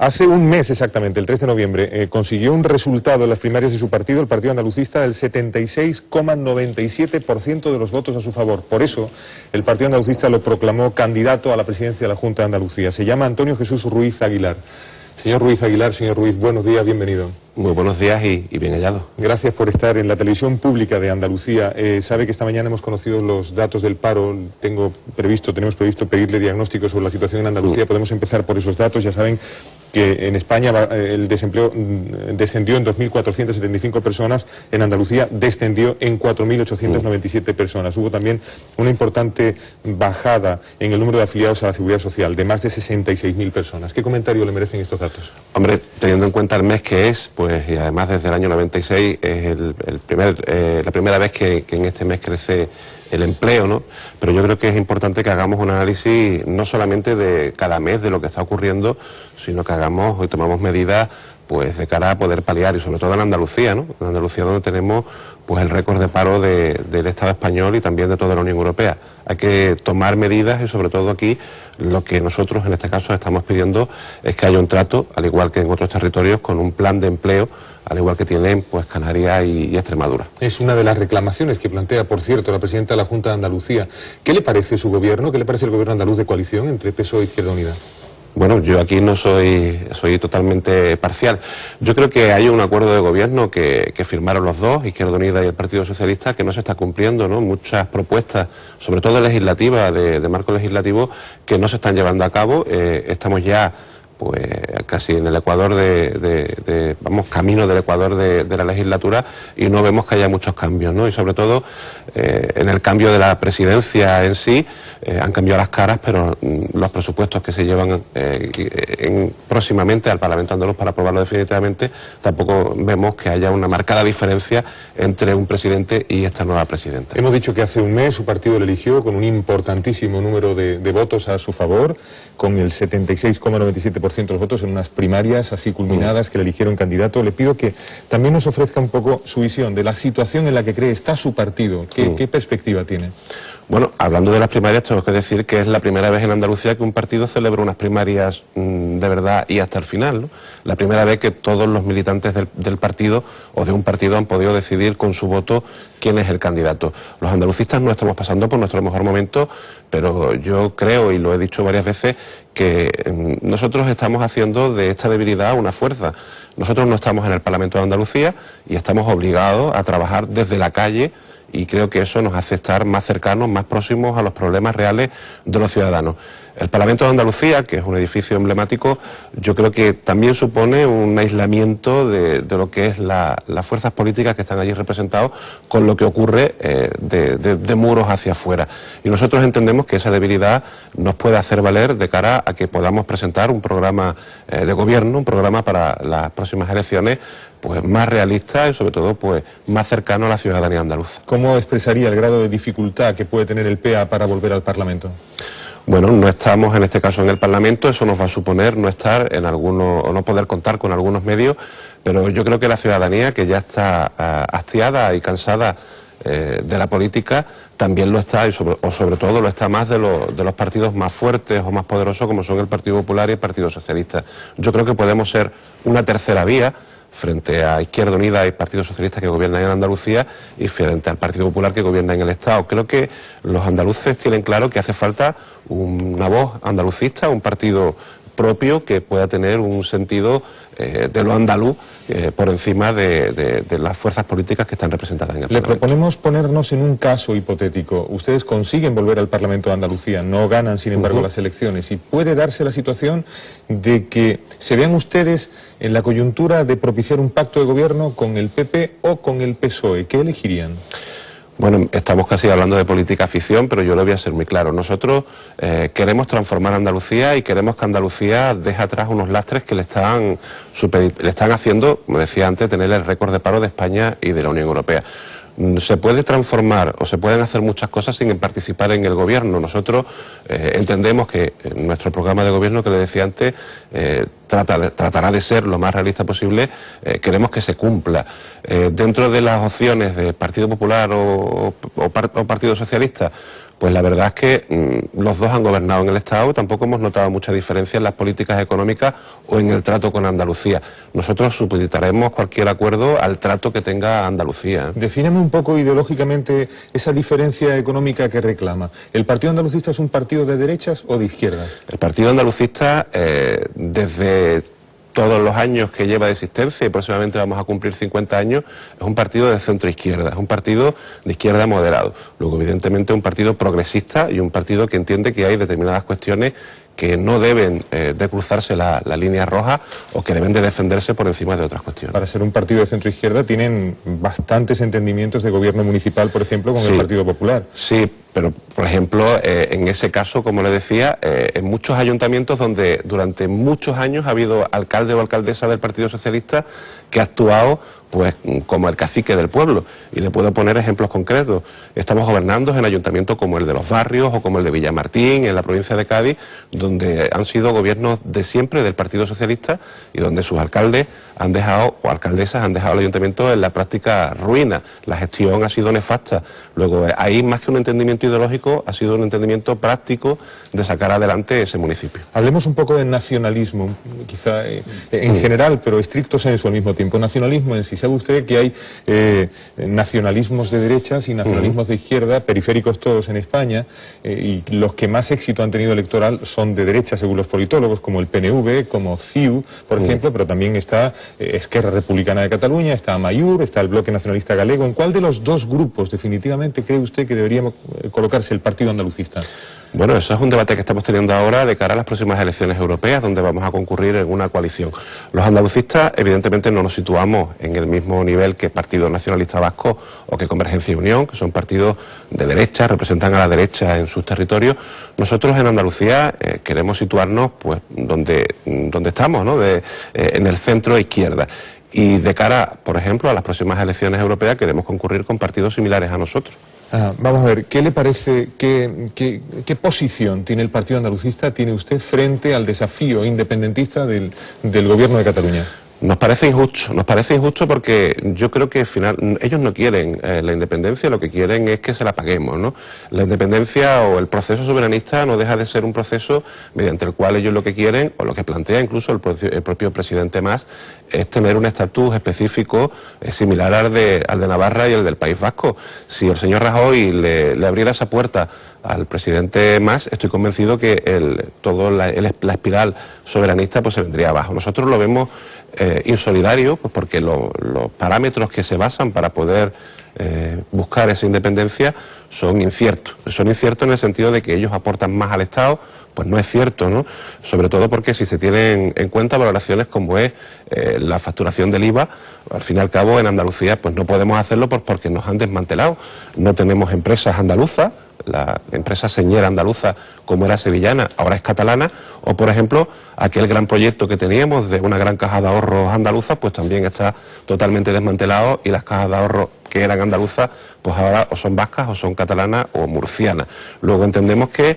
Hace un mes exactamente, el 3 de noviembre, consiguió un resultado en las primarias de su partido, el Partido Andalucista, del 76,97% de los votos a su favor. Por eso, el Partido Andalucista lo proclamó candidato a la presidencia de la Junta de Andalucía. Se llama Antonio Jesús Ruiz Aguilar. Señor Ruiz Aguilar, señor Ruiz, buenos días, bienvenido. Muy buenos días y bien hallado. Gracias por estar en la televisión pública de Andalucía. Sabe que esta mañana hemos conocido los datos del paro. Tenemos previsto pedirle diagnóstico sobre la situación en Andalucía. Podemos empezar por esos datos. Ya saben que en España el desempleo descendió en 2.475 personas, en Andalucía descendió en 4.897 personas. Hubo también una importante bajada en el número de afiliados a la Seguridad Social, de más de 66.000 personas. ¿Qué comentario le merecen estos datos? Hombre, teniendo en cuenta el mes que es, pues, y además desde el año 96 es la primera vez que en este mes crece el empleo, ¿no? Pero yo creo que es importante que hagamos un análisis no solamente de cada mes de lo que está ocurriendo, sino que hagamos y tomamos medidas pues de cara a poder paliar, y sobre todo en Andalucía, ¿no? En Andalucía, donde tenemos pues el récord de paro del Estado español y también de toda la Unión Europea. Hay que tomar medidas y sobre todo aquí lo que nosotros en este caso estamos pidiendo es que haya un trato, al igual que en otros territorios, con un plan de empleo, al igual que tienen pues Canarias y Extremadura. Es una de las reclamaciones que plantea, por cierto, la presidenta de la Junta de Andalucía. ¿Qué le parece su gobierno? ¿Qué le parece el gobierno andaluz de coalición entre PSOE e Izquierda Unida? Bueno, yo aquí no soy totalmente parcial. Yo creo que hay un acuerdo de gobierno que firmaron los dos, Izquierda Unida y el Partido Socialista, que no se está cumpliendo, ¿no? Muchas propuestas, sobre todo legislativas, de marco legislativo, que no se están llevando a cabo. Estamos ya pues casi en el ecuador vamos camino del ecuador de la legislatura y no vemos que haya muchos cambios, ¿no? Y sobre todo en el cambio de la presidencia en sí han cambiado las caras, pero los presupuestos que se llevan próximamente al Parlamento andaluz para aprobarlo definitivamente, tampoco vemos que haya una marcada diferencia entre un presidente y esta nueva presidenta. Hemos dicho que hace un mes su partido le eligió con un importantísimo número de votos a su favor, con el 76,97% de los votos en unas primarias así culminadas que le eligieron candidato. Le pido que también nos ofrezca un poco su visión de la situación en la que cree está su partido. ¿Qué perspectiva tiene? Bueno, hablando de las primarias, tengo que decir que es la primera vez en Andalucía que un partido celebra unas primarias de verdad y hasta el final, ¿no? La primera vez que todos los militantes del partido o de un partido han podido decidir con su voto quién es el candidato. Los andalucistas no estamos pasando por nuestro mejor momento, pero yo creo, y lo he dicho varias veces, que nosotros estamos haciendo de esta debilidad una fuerza. Nosotros no estamos en el Parlamento de Andalucía y estamos obligados a trabajar desde la calle, y creo que eso nos hace estar más cercanos, más próximos a los problemas reales de los ciudadanos. El Parlamento de Andalucía, que es un edificio emblemático, yo creo que también supone un aislamiento de lo que es las fuerzas políticas que están allí representados con lo que ocurre de muros hacia afuera. Y nosotros entendemos que esa debilidad nos puede hacer valer de cara a que podamos presentar un programa de gobierno, un programa para las próximas elecciones pues más realista y sobre todo pues más cercano a la ciudadanía andaluza. ¿Cómo expresaría el grado de dificultad que puede tener el PA para volver al Parlamento? Bueno, no estamos en este caso en el Parlamento, eso nos va a suponer no estar en algunos, o no poder contar con algunos medios, pero yo creo que la ciudadanía, que ya está hastiada y cansada de la política, también lo está, y sobre todo lo está más de los partidos más fuertes o más poderosos como son el Partido Popular y el Partido Socialista. Yo creo que podemos ser una tercera vía frente a Izquierda Unida y Partido Socialista que gobiernan en Andalucía y frente al Partido Popular que gobierna en el Estado. Creo que los andaluces tienen claro que hace falta una voz andalucista, un partido propio que pueda tener un sentido de lo andaluz por encima de las fuerzas políticas que están representadas en el Parlamento. Le proponemos ponernos en un caso hipotético. Ustedes consiguen volver al Parlamento de Andalucía, no ganan sin embargo las elecciones, y puede darse la situación de que se vean ustedes en la coyuntura de propiciar un pacto de gobierno con el PP o con el PSOE. ¿Qué elegirían? Bueno, estamos casi hablando de política ficción, pero yo lo voy a ser muy claro. Nosotros queremos transformar Andalucía y queremos que Andalucía deje atrás unos lastres que le están haciendo, como decía antes, tener el récord de paro de España y de la Unión Europea. Se puede transformar o se pueden hacer muchas cosas sin participar en el gobierno. Nosotros entendemos que nuestro programa de gobierno, que le decía antes, tratará de ser lo más realista posible, queremos que se cumpla. Dentro de las opciones de Partido Popular o Partido Socialista, pues la verdad es que los dos han gobernado en el Estado, tampoco hemos notado mucha diferencia en las políticas económicas o en el trato con Andalucía. Nosotros supeditaremos cualquier acuerdo al trato que tenga Andalucía. Defíname un poco ideológicamente esa diferencia económica que reclama. ¿El Partido Andalucista es un partido de derechas o de izquierdas? El Partido Andalucista, desde todos los años que lleva de existencia, y próximamente vamos a cumplir 50 años, es un partido de centro-izquierda, es un partido de izquierda moderado. Luego, evidentemente, un partido progresista y un partido que entiende que hay determinadas cuestiones que no deben de cruzarse la línea roja o que deben de defenderse por encima de otras cuestiones. Para ser un partido de centro-izquierda tienen bastantes entendimientos de gobierno municipal, por ejemplo, con el Partido Popular. Sí, pero, por ejemplo, en ese caso, como le decía, en muchos ayuntamientos donde durante muchos años ha habido alcalde o alcaldesa del Partido Socialista que ha actuado pues como el cacique del pueblo, y le puedo poner ejemplos concretos. Estamos gobernando en ayuntamientos como el de Los Barrios o como el de Villamartín, en la provincia de Cádiz, donde han sido gobiernos de siempre del Partido Socialista y donde sus alcaldes han dejado, o alcaldesas han dejado el ayuntamiento en la práctica ruina. La gestión ha sido nefasta. Luego, ahí más que un entendimiento ideológico, ha sido un entendimiento práctico de sacar adelante ese municipio. Hablemos un poco de nacionalismo, quizá en general, pero estricto sensu al mismo tiempo. Nacionalismo en sí. ¿Sabe usted que hay nacionalismos de derechas y nacionalismos de izquierda, periféricos todos en España, y los que más éxito han tenido electoral son de derecha, según los politólogos, como el PNV, como CiU, por ejemplo, pero también está Esquerra Republicana de Cataluña, está Amaiur, está el Bloque Nacionalista Galego. ¿En cuál de los dos grupos definitivamente cree usted que debería colocarse el Partido Andalucista? Bueno, eso es un debate que estamos teniendo ahora de cara a las próximas elecciones europeas, donde vamos a concurrir en una coalición. Los andalucistas, evidentemente, no nos situamos en el mismo nivel que Partido Nacionalista Vasco o que Convergencia y Unión, que son partidos de derecha, representan a la derecha en sus territorios. Nosotros en Andalucía queremos situarnos pues donde estamos, ¿no? En el centro izquierda. Y de cara, por ejemplo, a las próximas elecciones europeas queremos concurrir con partidos similares a nosotros. Vamos a ver, ¿qué le parece, qué posición tiene el Partido Andalucista, tiene usted frente al desafío independentista del gobierno de Cataluña? Nos parece injusto porque yo creo que al final ellos no quieren la independencia, lo que quieren es que se la paguemos, ¿no? La independencia o el proceso soberanista no deja de ser un proceso mediante el cual ellos lo que quieren, o lo que plantea incluso el propio presidente Mas, es tener un estatus específico similar al de Navarra y el del País Vasco. Si el señor Rajoy le abriera esa puerta al presidente Mas, estoy convencido que la espiral soberanista pues se vendría abajo. Nosotros lo vemos insolidario, pues porque los parámetros que se basan para poder buscar esa independencia son inciertos. Son inciertos en el sentido de que ellos aportan más al Estado. Pues no es cierto, ¿no? Sobre todo porque si se tienen en cuenta valoraciones como es la facturación del IVA, al fin y al cabo en Andalucía pues no podemos hacerlo porque nos han desmantelado. No tenemos empresas andaluzas, la empresa señera andaluza como era sevillana, ahora es catalana, o por ejemplo aquel gran proyecto que teníamos de una gran caja de ahorros andaluza pues también está totalmente desmantelado, y las cajas de ahorros que eran andaluzas pues ahora o son vascas o son catalanas o murcianas. Luego entendemos que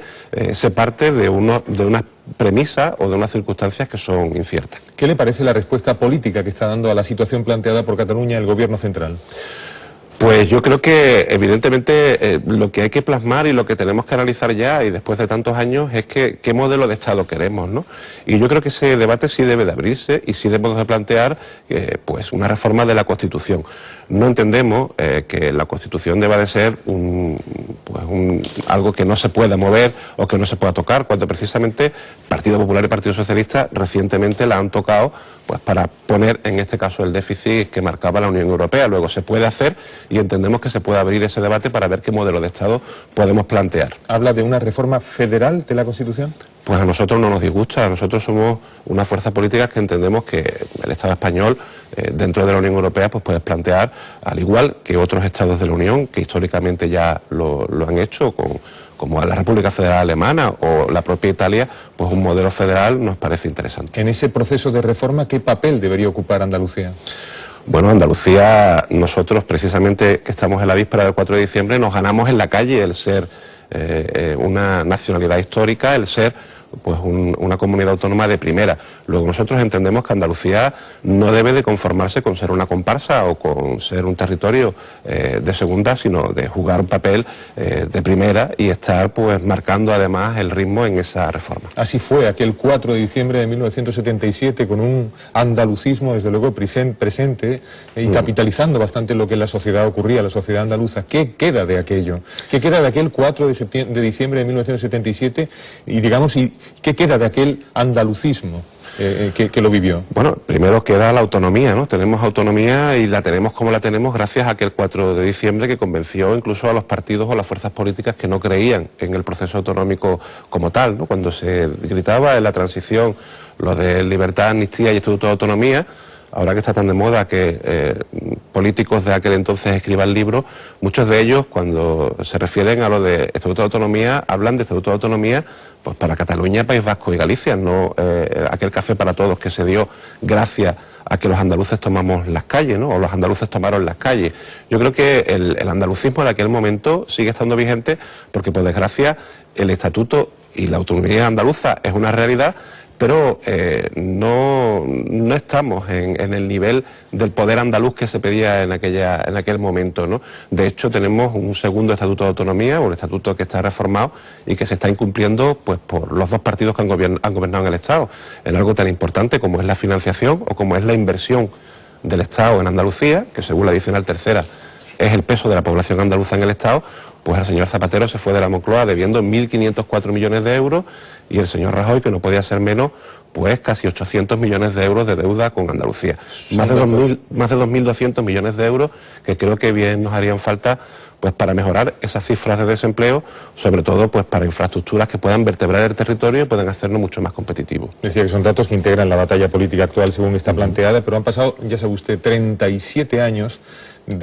se parte de unas premisas o de unas circunstancias que son inciertas. ¿Qué le parece la respuesta política que está dando a la situación planteada por Cataluña el gobierno central? Pues yo creo que evidentemente lo que hay que plasmar y lo que tenemos que analizar ya y después de tantos años es qué modelo de Estado queremos, ¿no? Y yo creo que ese debate sí debe de abrirse y sí debemos de plantear pues una reforma de la Constitución. No entendemos que la Constitución deba de ser algo que no se pueda mover o que no se pueda tocar, cuando precisamente Partido Popular y Partido Socialista recientemente la han tocado pues para poner en este caso el déficit que marcaba la Unión Europea. Luego se puede hacer y entendemos que se puede abrir ese debate para ver qué modelo de Estado podemos plantear. ¿Habla de una reforma federal de la Constitución? Pues a nosotros no nos disgusta. Nosotros somos una fuerza política que entendemos que el Estado español dentro de la Unión Europea pues puede plantear, al igual que otros estados de la Unión que históricamente ya lo han hecho, como la República Federal Alemana o la propia Italia, pues un modelo federal nos parece interesante. En ese proceso de reforma, ¿qué papel debería ocupar Andalucía? Bueno, Andalucía, nosotros precisamente que estamos en la víspera del 4 de diciembre, nos ganamos en la calle el ser una nacionalidad histórica, el ser pues una comunidad autónoma de primera. Luego nosotros entendemos que Andalucía no debe de conformarse con ser una comparsa o con ser un territorio de segunda, sino de jugar un papel de primera y estar pues marcando además el ritmo en esa reforma. Así fue aquel 4 de diciembre de 1977, con un andalucismo desde luego presente y capitalizando bastante lo que en la sociedad ocurría, la sociedad andaluza. ¿Qué queda de aquello? ¿Qué queda de aquel 4 de diciembre de 1977 y digamos, qué queda de aquel andalucismo que lo vivió? Bueno, primero queda la autonomía, ¿no? Tenemos autonomía y la tenemos como la tenemos gracias a aquel 4 de diciembre que convenció incluso a los partidos o las fuerzas políticas que no creían en el proceso autonómico como tal, ¿no? Cuando se gritaba en la transición lo de libertad, amnistía y estatuto de autonomía, ahora que está tan de moda que políticos de aquel entonces escriban libros, muchos de ellos cuando se refieren a lo de Estatuto de Autonomía, hablan de Estatuto de Autonomía pues para Cataluña, País Vasco y Galicia, no aquel café para todos que se dio gracias a que los andaluces tomamos las calles, ¿no? O los andaluces tomaron las calles. Yo creo que el andalucismo de aquel momento sigue estando vigente porque por desgracia el Estatuto y la autonomía andaluza es una realidad, pero no estamos en el nivel del poder andaluz que se pedía en aquel momento, ¿no? De hecho, tenemos un segundo estatuto de autonomía, un estatuto que está reformado y que se está incumpliendo pues por los dos partidos que han gobernado en el Estado, en algo tan importante como es la financiación o como es la inversión del Estado en Andalucía, que según la adicional tercera es el peso de la población andaluza en el Estado. Pues el señor Zapatero se fue de la Moncloa debiendo 1.504 millones de euros y el señor Rajoy, que no podía ser menos, pues casi 800 millones de euros de deuda con Andalucía. Más de 2.200 millones de euros que creo que bien nos harían falta pues para mejorar esas cifras de desempleo, sobre todo pues para infraestructuras que puedan vertebrar el territorio y puedan hacernos mucho más competitivos. Decía que son datos que integran la batalla política actual según está planteada, pero han pasado, ya sabe usted, 37 años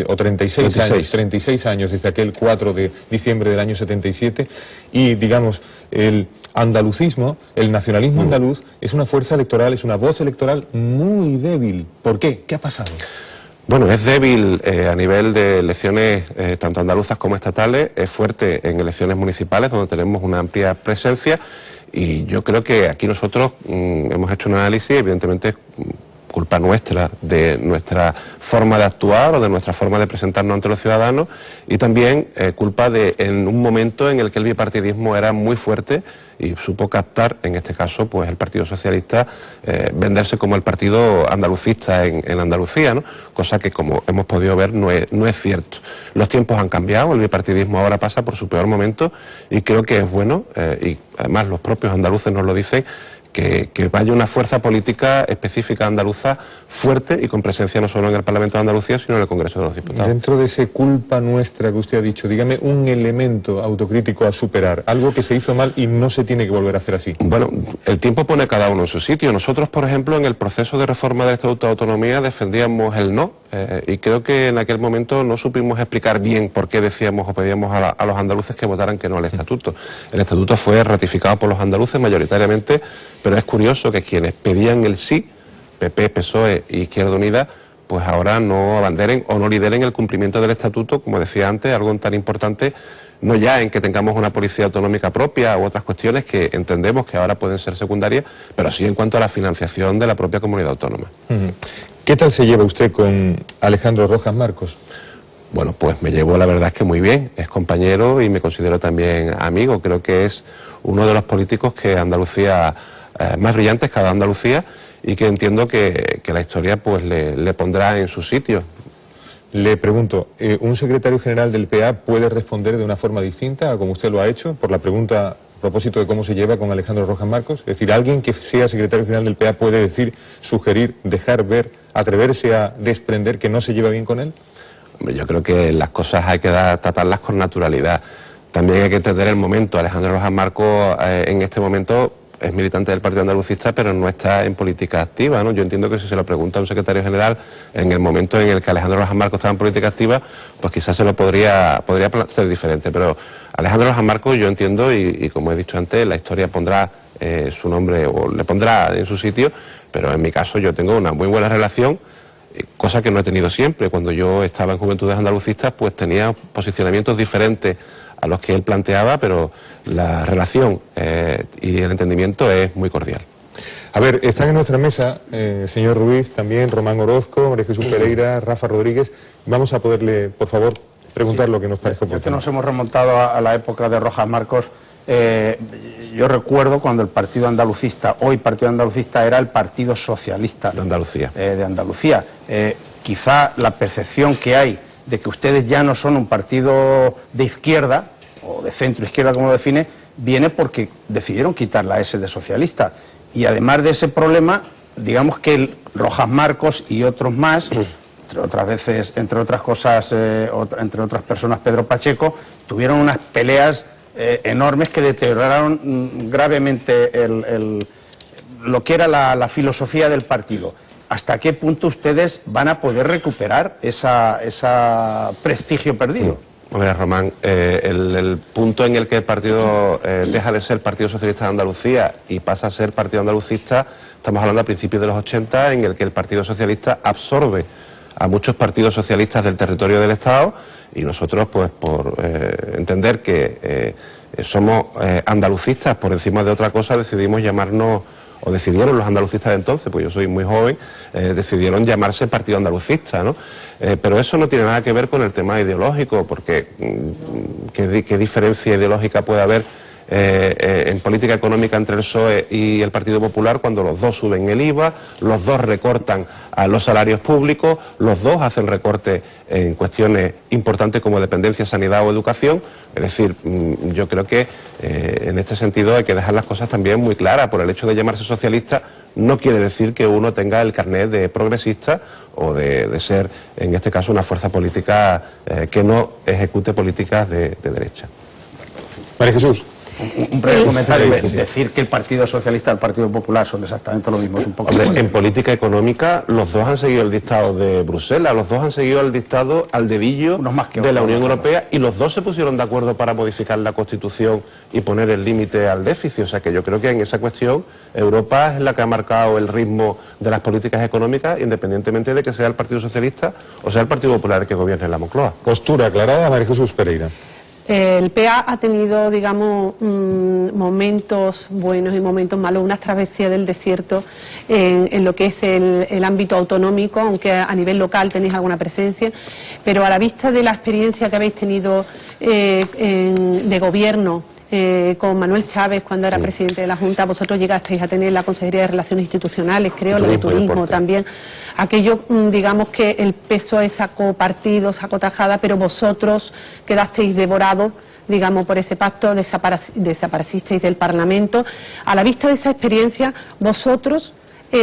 o 36 años desde aquel 4 de diciembre del año 77 y digamos el andalucismo, el nacionalismo andaluz es una fuerza electoral, es una voz electoral muy débil. ¿Por qué? ¿Qué ha pasado? Bueno, es débil a nivel de elecciones tanto andaluzas como estatales, es fuerte en elecciones municipales donde tenemos una amplia presencia y yo creo que aquí nosotros hemos hecho un análisis, evidentemente culpa nuestra, de nuestra forma de actuar o de nuestra forma de presentarnos ante los ciudadanos y también culpa de en un momento en el que el bipartidismo era muy fuerte y supo captar, en este caso, pues el Partido Socialista, venderse como el partido andalucista en Andalucía, ¿no? Cosa que, como hemos podido ver, no es cierto. Los tiempos han cambiado, el bipartidismo ahora pasa por su peor momento y creo que es bueno, y además los propios andaluces nos lo dicen, que vaya una fuerza política específica andaluza fuerte y con presencia no solo en el Parlamento de Andalucía, sino en el Congreso de los Diputados. Dentro de ese culpa nuestra que usted ha dicho, dígame un elemento autocrítico a superar, algo que se hizo mal y no se tiene que volver a hacer así. Bueno, el tiempo pone cada uno en su sitio. Nosotros, por ejemplo, en el proceso de reforma del Estatuto de Autonomía defendíamos el no, y creo que en aquel momento no supimos explicar bien por qué decíamos o pedíamos a los andaluces que votaran que no al Estatuto. El Estatuto fue ratificado por los andaluces mayoritariamente, pero es curioso que quienes pedían el sí, PP, PSOE e Izquierda Unida, pues ahora no abanderen o no lideren el cumplimiento del Estatuto, como decía antes, algo tan importante, no ya en que tengamos una policía autonómica propia u otras cuestiones que entendemos que ahora pueden ser secundarias, pero sí en cuanto a la financiación de la propia comunidad autónoma. ¿Qué tal se lleva usted con Alejandro Rojas Marcos? Bueno, pues me llevo la verdad es que muy bien, es compañero y me considero también amigo, creo que es uno de los políticos que Andalucía, más brillantes cada Andalucía, y que entiendo que la historia pues le pondrá en su sitio. Le pregunto, ¿un secretario general del PA puede responder de una forma distinta a como usted lo ha hecho por la pregunta a propósito de cómo se lleva con Alejandro Rojas Marcos? Es decir, ¿alguien que sea secretario general del PA puede decir, sugerir, dejar ver, atreverse a desprender que no se lleva bien con él? Yo creo que las cosas hay que tratarlas con naturalidad. También hay que entender el momento. Alejandro Rojas Marcos en este momento es militante del Partido Andalucista, pero no está en política activa, ¿no? Yo entiendo que si se lo pregunta a un secretario general en el momento en el que Alejandro Rojas Marcos estaba en política activa, pues quizás se lo podría ser diferente, pero Alejandro Rojas Marcos yo entiendo y como he dicho antes, la historia pondrá su nombre o le pondrá en su sitio, pero en mi caso yo tengo una muy buena relación, cosa que no he tenido siempre. Cuando yo estaba en Juventudes Andalucistas, pues tenía posicionamientos diferentes a los que él planteaba, pero la relación y el entendimiento es muy cordial. A ver, están en nuestra mesa, señor Ruiz, también Román Orozco, María Jesús Pereira, Rafa Rodríguez. Vamos a poderle, por favor, preguntar lo que nos parezca oportuno. Ya que nos hemos remontado a la época de Rojas Marcos, yo recuerdo cuando el Partido Andalucista, hoy Partido Andalucista, era el Partido Socialista De Andalucía. De Andalucía. Quizá la percepción que hay de que ustedes ya no son un partido de izquierda, o de centro izquierda como lo define, viene porque decidieron quitar la S de socialista. Y además de ese problema, digamos que el Rojas Marcos y otros más, entre otras veces, entre otras cosas, entre otras personas, Pedro Pacheco, tuvieron unas peleas enormes que deterioraron gravemente lo que era la filosofía del partido. ¿Hasta qué punto ustedes van a poder recuperar ese prestigio perdido? Hombre, Román, el punto en el que el partido deja de ser Partido Socialista de Andalucía y pasa a ser Partido Andalucista, estamos hablando a principios de los 80, en el que el Partido Socialista absorbe a muchos partidos socialistas del territorio del Estado, y nosotros, pues por entender que somos andalucistas por encima de otra cosa, decidimos llamarnos, o decidieron los andalucistas de entonces, pues yo soy muy joven, decidieron llamarse Partido Andalucista, ¿no? Pero eso no tiene nada que ver con el tema ideológico, porque ¿qué diferencia ideológica puede haber en política económica entre el PSOE y el Partido Popular cuando los dos suben el IVA, los dos recortan a los salarios públicos, los dos hacen recortes en cuestiones importantes como dependencia, sanidad o educación? Es decir, yo creo que en este sentido hay que dejar las cosas también muy claras. Por el hecho de llamarse socialista no quiere decir que uno tenga el carnet de progresista o de ser, en este caso, una fuerza política que no ejecute políticas de derecha. María Jesús. Un breve comentario. Decir que el Partido Socialista y el Partido Popular son exactamente lo mismo es un poco... Hombre, en política económica los dos han seguido el dictado de Bruselas, los dos han seguido el dictado al dedillo de la Unión Europea, y los dos se pusieron de acuerdo para modificar la Constitución y poner el límite al déficit. O sea que yo creo que en esa cuestión Europa es la que ha marcado el ritmo de las políticas económicas, independientemente de que sea el Partido Socialista o sea el Partido Popular el que gobierne en la Moncloa. Postura aclarada, María Jesús Pereira. El PA ha tenido, digamos, momentos buenos y momentos malos, una travesía del desierto en lo que es el ámbito autonómico, aunque a nivel local tenéis alguna presencia, pero a la vista de la experiencia que habéis tenido de gobierno con Manuel Chávez cuando era presidente de la Junta, vosotros llegasteis a tener la Consejería de Relaciones Institucionales, creo, la de Turismo también. Aquello, digamos que el PSOE sacó partido, sacó tajada, pero vosotros quedasteis devorados, digamos, por ese pacto, desaparecisteis del Parlamento. A la vista de esa experiencia, vosotros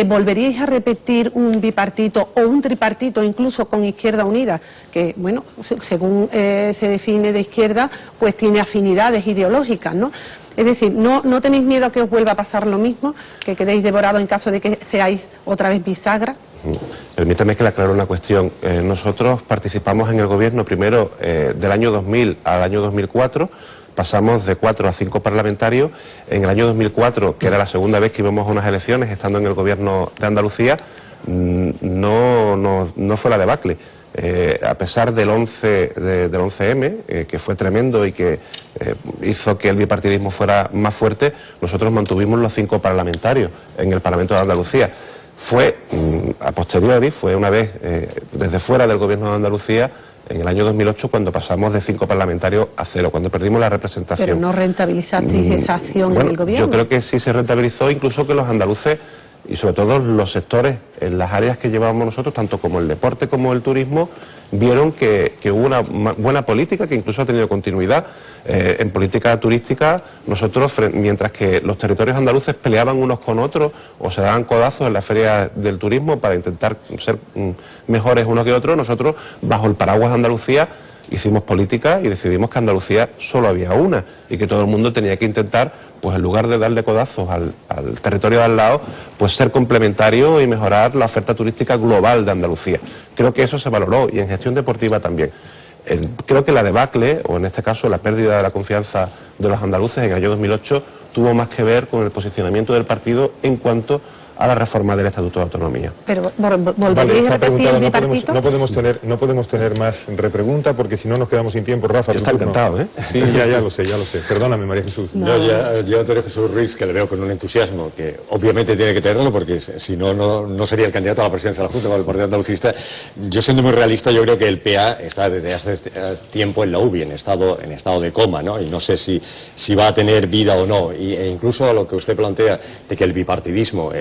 ¿volveríais a repetir un bipartito o un tripartito, incluso con Izquierda Unida, que, bueno, según se define de izquierda, pues tiene afinidades ideológicas, ¿no? Es decir, ¿no tenéis miedo a que os vuelva a pasar lo mismo, que quedéis devorados en caso de que seáis otra vez bisagra? Permítame que le aclare una cuestión. Nosotros participamos en el gobierno primero del año 2000 al año 2004, pasamos de 4 a 5 parlamentarios. En el año 2004, que era la segunda vez que íbamos a unas elecciones, estando en el gobierno de Andalucía, no fue la debacle. A pesar del 11M, que fue tremendo y que hizo que el bipartidismo fuera más fuerte, nosotros mantuvimos los 5 parlamentarios en el Parlamento de Andalucía. Fue, a posteriori, fue una vez desde fuera del gobierno de Andalucía, en el año 2008, cuando pasamos de 5 parlamentarios a 0, cuando perdimos la representación. Pero no rentabilizasteis esa acción en el gobierno. Yo creo que sí se rentabilizó, incluso que los andaluces, y sobre todo los sectores en las áreas que llevábamos nosotros, tanto como el deporte como el turismo, vieron que hubo una buena política que incluso ha tenido continuidad. En política turística, nosotros, mientras que los territorios andaluces peleaban unos con otros o se daban codazos en la feria del turismo para intentar ser mejores unos que otros, nosotros, bajo el paraguas de Andalucía, hicimos política y decidimos que Andalucía solo había una y que todo el mundo tenía que intentar, pues en lugar de darle codazos al territorio de al lado, pues ser complementario y mejorar la oferta turística global de Andalucía. Creo que eso se valoró, y en gestión deportiva también. Creo que la debacle, o en este caso la pérdida de la confianza de los andaluces en el año 2008, tuvo más que ver con el posicionamiento del partido en cuanto a la reforma del Estatuto de Autonomía. Pero Vale, volveréis a está repetir preguntado, el bipartito. no podemos tener más repregunta porque si no nos quedamos sin tiempo. Rafa, Yo tu está turno. encantado, ¿eh? Sí, ya lo sé. Perdóname, María Jesús. No. Yo a Antonio Jesús Ruiz, que le veo con un entusiasmo, que obviamente tiene que tenerlo, porque si no, no sería el candidato a la presidencia de la Junta, para el Partido Andalucista. Yo, siendo muy realista, yo creo que el PA está desde hace tiempo en la UBI, en estado de coma, ¿no? Y no sé si va a tener vida o no. E incluso lo que usted plantea de que el bipartidismo,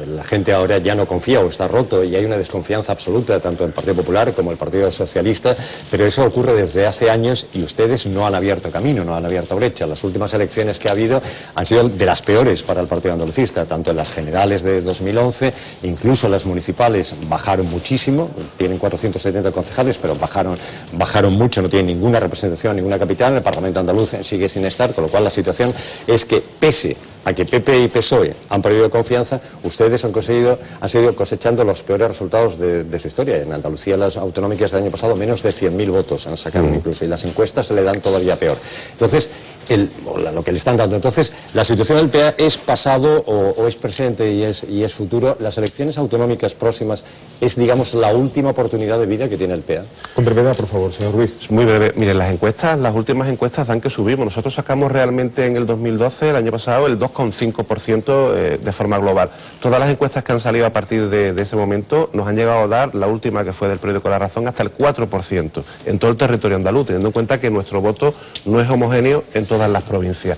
la gente ahora ya no confía o está roto y hay una desconfianza absoluta tanto en el Partido Popular como en el Partido Socialista, pero eso ocurre desde hace años y ustedes no han abierto camino, no han abierto brecha. Las últimas elecciones que ha habido han sido de las peores para el Partido Andalucista, tanto en las generales de 2011, incluso las municipales bajaron muchísimo, tienen 470 concejales, pero bajaron mucho, no tienen ninguna representación en ninguna capital, el Parlamento andaluz sigue sin estar, con lo cual la situación es que, pese a que PP y PSOE han perdido confianza, ustedes han seguido cosechando los peores resultados de su historia. En Andalucía, las autonómicas del año pasado, menos de 100.000 votos han sacado incluso, y las encuestas se le dan todavía peor. Entonces, lo que le están dando. Entonces, la situación del PA es pasado o es presente y es futuro. Las elecciones autonómicas próximas es, digamos, la última oportunidad de vida que tiene el PA. Con brevedad, por favor, señor Ruiz. Muy breve. Miren, las últimas encuestas dan que subimos. Nosotros sacamos realmente en el 2012, el año pasado, el 2,5% de forma global. Todas las encuestas que han salido a partir de ese momento nos han llegado a dar, la última que fue del periódico La Razón, hasta el 4% en todo el territorio andaluz, teniendo en cuenta que nuestro voto no es homogéneo en todas las provincias.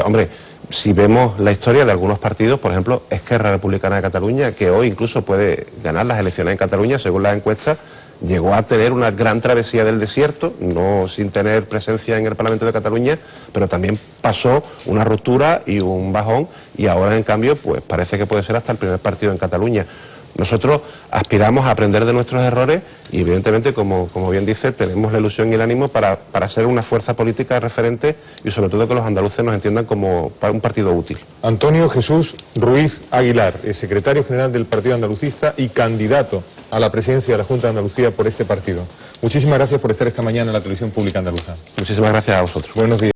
Hombre, si vemos la historia de algunos partidos, por ejemplo, Esquerra Republicana de Cataluña, que hoy incluso puede ganar las elecciones en Cataluña, según las encuestas, llegó a tener una gran travesía del desierto, no sin tener presencia en el Parlamento de Cataluña, pero también pasó una ruptura y un bajón, y ahora en cambio pues parece que puede ser hasta el primer partido en Cataluña. Nosotros aspiramos a aprender de nuestros errores y evidentemente, como bien dice, tenemos la ilusión y el ánimo para ser una fuerza política referente y sobre todo que los andaluces nos entiendan como un partido útil. Antonio Jesús Ruiz Aguilar, secretario general del Partido Andalucista y candidato a la presidencia de la Junta de Andalucía por este partido. Muchísimas gracias por estar esta mañana en la televisión pública andaluza. Muchísimas gracias a vosotros. Buenos días.